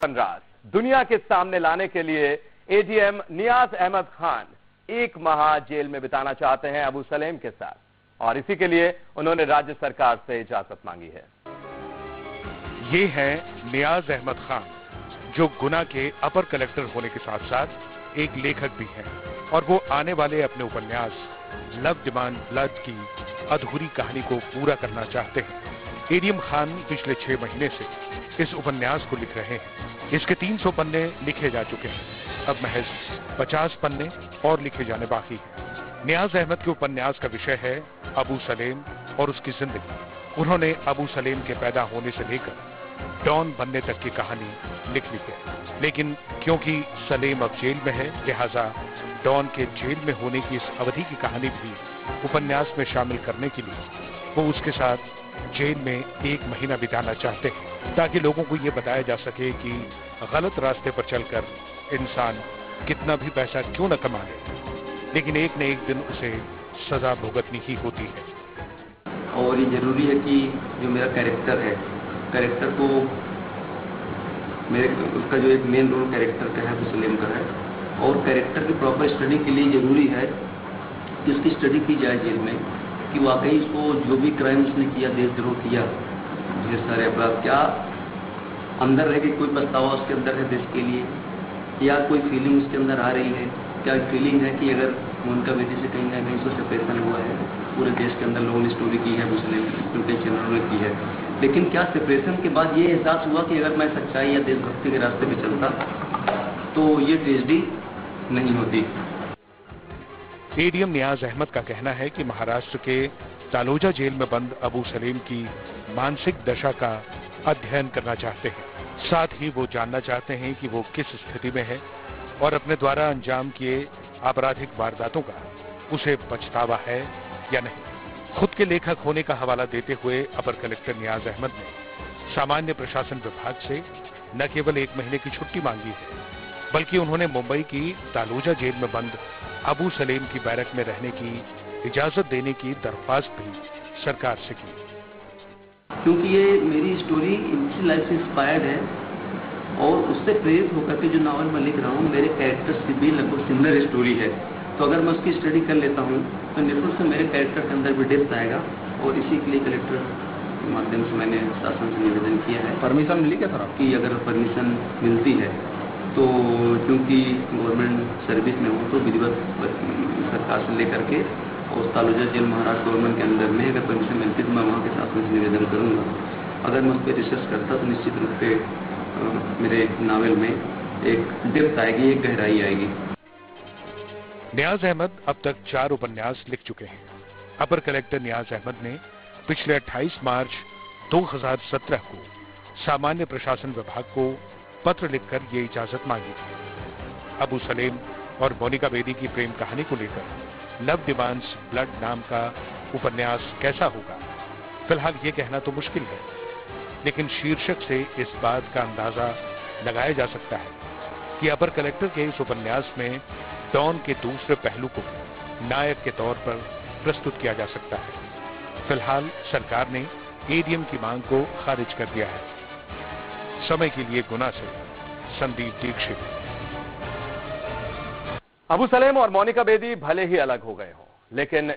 राज दुनिया के सामने लाने के लिए एडीएम नियाज अहमद खान 1 माह जेल में बिताना चाहते हैं अबू सलेम के साथ, और इसी के लिए उन्होंने राज्य सरकार से इजाजत मांगी है। ये है नियाज अहमद खान, जो गुना के अपर कलेक्टर होने के साथ साथ एक लेखक भी हैं, और वो आने वाले अपने उपन्यास लव डिमांड ब्लड की अधूरी कहानी को पूरा करना चाहते हैं। एडीएम खान पिछले 6 महीने से इस उपन्यास को लिख रहे हैं। इसके 300 पन्ने लिखे जा चुके हैं, अब महज 50 पन्ने और लिखे जाने बाकी हैं। नियाज अहमद के उपन्यास का विषय है अबू सलेम और उसकी जिंदगी। उन्होंने अबू सलेम के पैदा होने से लेकर डॉन बनने तक की कहानी लिख ली है, लेकिन क्योंकि सलेम अब जेल में है, लिहाजा डॉन के जेल में होने की इस अवधि की कहानी भी उपन्यास में शामिल करने के लिए वो उसके साथ जेल में 1 महीना बिताना चाहते हैं, ताकि लोगों को ये बताया जा सके कि गलत रास्ते पर चलकर इंसान कितना भी पैसा क्यों न कमा ले, लेकिन एक न एक दिन उसे सजा भुगतनी ही होती है। और ये जरूरी है कि जो मेरा कैरेक्टर है, कैरेक्टर को उसका जो एक मेन रोल कैरेक्टर का है वो सलेम का है, और कैरेक्टर की प्रॉपर स्टडी के लिए जरूरी है कि उसकी स्टडी की जाए जेल में, कि वाकई उसको जो भी क्राइम उसने किया, देशद्रोह किया, ढेर सारे अपराध, क्या अंदर रह के कोई पछतावा उसके अंदर है देश के लिए, या कोई फीलिंग उसके अंदर आ रही है, क्या फीलिंग है कि अगर मोनिका बेदी से कहीं ना कहीं उसको सेपरेशन हुआ है। पूरे देश के अंदर लोगों ने स्टोरी की है, मुस्लिम यूट्यूब चैनलों ने की है, लेकिन क्या सेपरेशन के बाद ये एहसास हुआ कि अगर मैं सच्चाई या देशभक्ति के रास्ते पे चलता तो ये ट्रेजेडी नहीं होती। एडीएम नियाज अहमद का कहना है कि महाराष्ट्र के तालोजा जेल में बंद अबू सलेम की मानसिक दशा का अध्ययन करना चाहते हैं। साथ ही वो जानना चाहते हैं कि वो किस स्थिति में है और अपने द्वारा अंजाम किए आपराधिक वारदातों का उसे पछतावा है या नहीं। खुद के लेखक होने का हवाला देते हुए अपर कलेक्टर नियाज अहमद ने सामान्य प्रशासन विभाग से न केवल 1 महीने की छुट्टी मांगी है, बल्कि उन्होंने मुंबई की तालोजा जेल में बंद अबू सलेम की बैरक में रहने की इजाजत देने की दरख्वास्त भी सरकार से की। क्योंकि ये मेरी स्टोरी इनकी लाइफ से इंस्पायर्ड है, और उससे प्रेरित होकर के जो नावल मैं लिख रहा हूँ, मेरे कैरेक्टर से भी लगभग सिमिलर स्टोरी है। तो अगर मैं उसकी स्टडी कर लेता हूँ तो निश्चित से मेरे कैरेक्टर के अंदर भी डेप्थ आएगा, और इसी के लिए कलेक्टर के माध्यम से मैंने शासन से निवेदन किया है। परमिशन मिली क्या सर? कि अगर परमिशन मिलती है तो, क्योंकि गवर्नमेंट सर्विस में हूँ, तो विधिवत सरकार से लेकर के और तालोजा जेल महाराष्ट्र गवर्नमेंट के अंदर में अगर परमिशन मिलती तो मैं वहाँ के शासन से निवेदन करूँगा। अगर मैं उस पर रिसर्च करता तो निश्चित रूप से मेरे नावल में एक डेप्थ आएगी, एक गहराई आएगी। नियाज अहमद अब तक 4 उपन्यास लिख चुके हैं। अपर कलेक्टर नियाज अहमद ने पिछले 28 मार्च 2017 को सामान्य प्रशासन विभाग को पत्र लिखकर ये इजाजत मांगी थी। अबू सलेम और मोनिका बेदी की प्रेम कहानी को लेकर लव डिमांड्स ब्लड नाम का उपन्यास कैसा होगा, फिलहाल ये कहना तो मुश्किल है, लेकिन शीर्षक से इस बात का अंदाजा लगाया जा सकता है कि अपर कलेक्टर के इस उपन्यास में डॉन के दूसरे पहलू को नायक के तौर पर प्रस्तुत किया जा सकता है। फिलहाल सरकार ने एडीएम की मांग को खारिज कर दिया है। समय के लिए गुना से संदीप दीक्षित। अबू सलेम और मोनिका बेदी भले ही अलग हो गए हों, लेकिन